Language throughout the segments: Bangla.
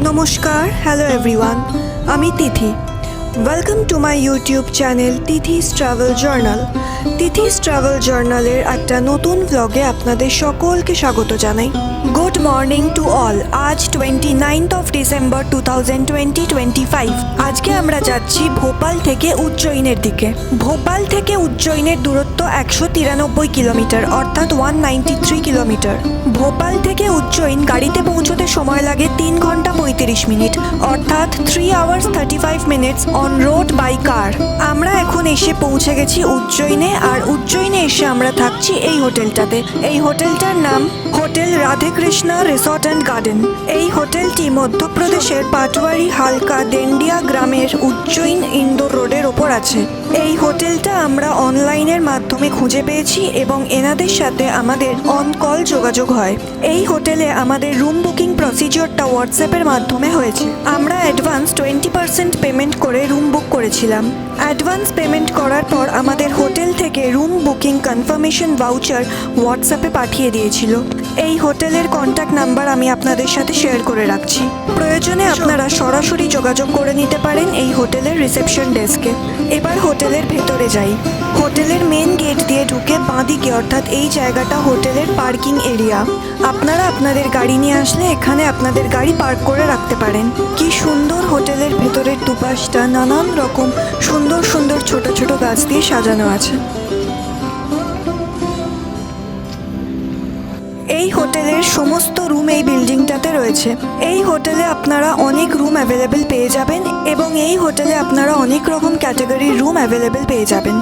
নমস্কার, হ্যালো এভরিওয়ান, আমি Tithi. Welcome to my YouTube channel Tithi's travel journal. Tithi's travel জার্নালের একটা নতুন ব্লগে আপনাদের সকলকে স্বাগত জানাই। Good morning to all. আজ 29th অফ ডিসেম্বর 2025। আজকে আমরা যাচ্ছি ভোপাল থেকে উজ্জয়িনের দিকে। ভোপাল থেকে উজ্জয়িনের দূরত্ব 193 কিলোমিটার, অর্থাৎ 193 কিলোমিটার। ভোপাল থেকে উজ্জয়িন গাড়িতে পৌঁছতে সময় লাগে 3 ঘন্টা 35 মিনিট, অর্থাৎ 3 hours 35 minutes on road by car. আমরা এখন এসে পৌঁছে গেছি উজ্জয়িনে, আর উজ্জয়িনে এসে আমরা থাকছি এই হোটেলটাতে। এই হোটেলটার নাম হোটেল রাধেকৃষ্ণা রিসর্ট অ্যান্ড গার্ডেন। এই হোটেলটি মধ্যপ্রদেশের পাটওয়ারি হালকা দেন্ডিয়া গ্রামের উজ্জয়িন ইন্দোর রোডের ওপর আছে। এই হোটেলটা আমরা অনলাইনের মাধ্যমে খুঁজে পেয়েছি এবং এনাদের সাথে আমাদের অন কল যোগাযোগ হয়। এই হোটেলে আমাদের রুম বুকিং প্রসিজিওরটা হোয়াটসঅ্যাপের মাধ্যমে হয়েছে। আমরা অ্যাডভান্স 20% পেমেন্ট করে রুম বুক করেছিলাম। অ্যাডভান্স পেমেন্ট করার পর আমাদের হোটেল থেকে রুম বুকিং কনফার্মেশন ভাউচার হোয়াটসঅ্যাপে পাঠিয়ে দিয়েছিল। এই হোটেলের কন্ট্যাক্ট নাম্বার আমি আপনাদের সাথে শেয়ার করে রাখছি। প্রয়োজনে আপনারা সরাসরি যোগাযোগ করে নিতে পারেন এই হোটেলের রিসেপশন ডেস্কে। এবার হোটেলের ভেতরে যাই। হোটেলের মেন গেট দিয়ে ঢুকে বাঁদিকে, অর্থাৎ এই জায়গাটা হোটেলের পার্কিং এরিয়া। আপনারা আপনাদের গাড়ি নিয়ে আসলে এখানে আপনাদের গাড়ি পার্ক করে রাখতে পারেন। কি সুন্দর হোটেলের ভেতরের দুপাশটা নানান রকম সুন্দর সুন্দর ছোট ছোট গাছ দিয়ে সাজানো আছে। এই হোটেলের সমস্ত রুম এই বিল্ডিংটাতে রয়েছে। এই হোটেলে আপনারা অনেক রুম অ্যাভেলেবেল পেয়ে যাবেন এবং এই হোটেলে আপনারা অনেক রকম ক্যাটাগরির রুম অ্যাভেলেবেল পেয়ে যাবেন।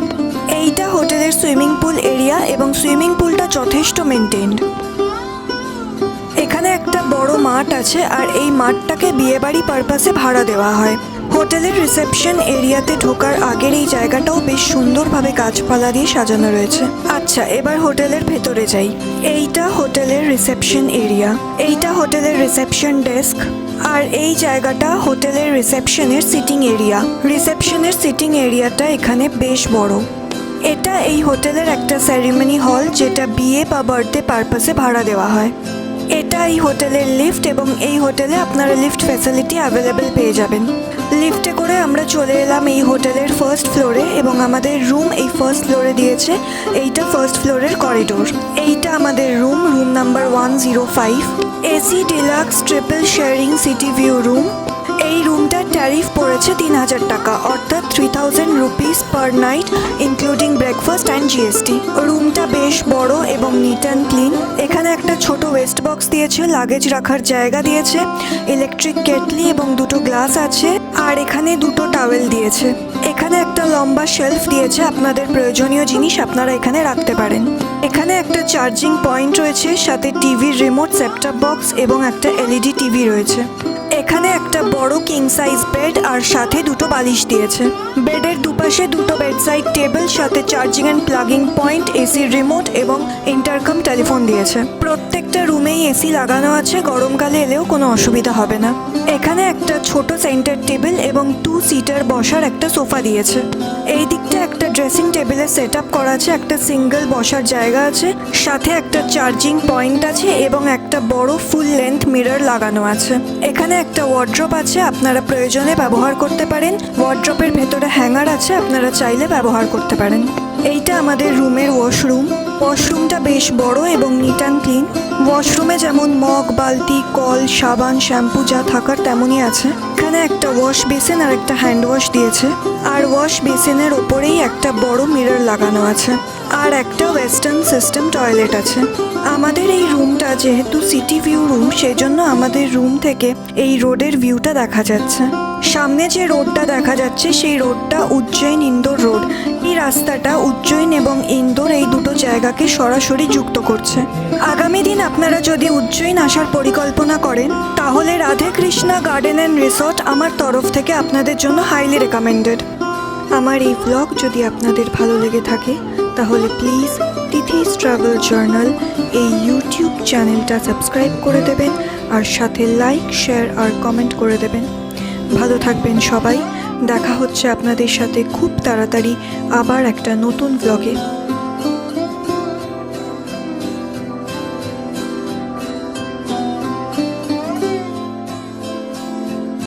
এইটা হোটেলের সুইমিং পুল এরিয়া এবং সুইমিং পুলটা যথেষ্ট মেনটেন্ড। এখানে একটা বড় মাঠ আছে, আর এই মাঠটাকে বিয়েবাড়ি পারপাসে ভাড়া দেওয়া হয়। হোটেলের রিসেপশন এরিয়াতে ঢোকার আগের এই জায়গাটাও বেশ সুন্দরভাবে গাছপালা দিয়ে সাজানো রয়েছে। আচ্ছা, এবার হোটেলের ভেতরে যাই। এইটা হোটেলের রিসেপশন এরিয়া, এইটা হোটেলের রিসেপশন ডেস্ক, আর এই জায়গাটা হোটেলের রিসেপশনের সিটিং এরিয়া। রিসেপশনের সিটিং এরিয়াটা এখানে বেশ বড়। এটা এই হোটেলের একটা সেরিমনি হল, যেটা বিয়ে বা বার্থডে পারপাসে ভাড়া দেওয়া হয়। এটা এই হোটেলের লিফট এবং এই হোটেলে আপনারা লিফট ফ্যাসিলিটি অ্যাভেলেবেল পেয়ে যাবেন। লিফটে করে আমরা চলে এলাম এই হোটেলের ফার্স্ট ফ্লোরে এবং আমাদের রুম এই ফার্স্ট ফ্লোরে দিয়েছে। এইটা ফার্স্ট ফ্লোরের করিডোর। এইটা আমাদের room number 105, AC deluxe triple sharing city view room. এই রুমটার ট্যারিফ পড়েছে 3000 টাকা, অর্থাৎ 3000 rupees per night including breakfast and GST. রুমটা বেশ বড় এবং নিট অ্যান্ড ক্লিন। এখানে একটা ছোট ওয়েস্ট বক্স দিয়েছে, লাগেজ রাখার জায়গা দিয়েছে, ইলেকট্রিক কেটলি এবং দুটো গ্লাস আছে, আর এখানে দুটো টাওয়েল দিয়েছে। এখানে একটা লম্বা শেলফ দিয়েছে, আপনাদের প্রয়োজনীয় জিনিস আপনারা এখানে রাখতে পারেন। এখানে একটা চার্জিং পয়েন্ট রয়েছে, সাথে টিভির রিমোট, সেটটপ বক্স এবং একটা এলইডি টিভি রয়েছে। এখানে একটা বড় কিং সাইজ বেড আর সাথে দুটো বালিশ দিয়েছে। বেডের দুপাশে দুটো বেডসাইড টেবিল, সাথে charging and plugging point, AC remote এবং ইন্টারকম টেলিফোন দিয়েছে। প্রত্যেকটা রুমেই এসি লাগানো আছে, গরমকালে এলেও কোনো অসুবিধা হবে না। এখানে একটা ছোট সেন্টার টেবিল এবং 2 সিটার বসার একটা সোফা দিয়েছে। এই দিকটা একটা ড্রেসিং টেবিলের সেট আপ করা আছে, একটা সিঙ্গেল বসার জায়গা আছে, সাথে একটা চার্জিং পয়েন্ট আছে এবং একটা বড় ফুল লেন্থ মিরর লাগানো আছে। এখানে একটা ওয়ার্ড্রপ আছে, আপনারা প্রয়োজনে ব্যবহার করতে পারেন। ওয়ার্ড্রপের ভেতরে হ্যাঙ্গার আছে, আপনারা চাইলে ব্যবহার করতে পারেন। এইটা আমাদের রুমের ওয়াশরুম। ওয়াশরুমটা বেশ বড় এবং নিট অ্যান্ড ক্লিন। ওয়াশরুমে যেমন মগ, বালতি, কল, সাবান, শ্যাম্পু যা থাকার তেমনই আছে। এখানে একটা ওয়াশ বেসিন আর একটা হ্যান্ড ওয়াশ দিয়েছে, আর ওয়াশ বেসিনের ওপরেই একটা বড় মিরর লাগানো আছে, আর একটা ওয়েস্টার্ন সিস্টেম টয়লেট আছে। আমাদের এই রুমটা যেহেতু সিটি ভিউ রুম, সেজন্য আমাদের রুম থেকে এই রোডের ভিউটা দেখা যাচ্ছে। সামনে যে রোডটা দেখা যাচ্ছে সেই রোডটা উজ্জয়িন ইন্দোর রোড। এই রাস্তাটা উজ্জয়িন এবং ইন্দোর এই দুটো জায়গাকে সরাসরি যুক্ত করছে। আগামী দিন আপনারা যদি উজ্জয়িন আসার পরিকল্পনা করেন, তাহলে রাধেকৃষ্ণা গার্ডেন অ্যান্ড রিসর্ট আমার তরফ থেকে আপনাদের জন্য হাইলি রেকমেন্ডেড। আমার এই ব্লগ যদি আপনাদের ভালো লেগে থাকে, তাহলে প্লিজ তিথিস ট্রাভেল জার্নাল এই ইউটিউব চ্যানেলটা সাবস্ক্রাইব করে দেবেন, আর সাথে লাইক, শেয়ার আর কমেন্ট করে দেবেন। ভালো থাকবেন সবাই। দেখা হচ্ছে আপনাদের সাথে খুব তাড়াতাড়ি আবার একটা নতুন ব্লগে।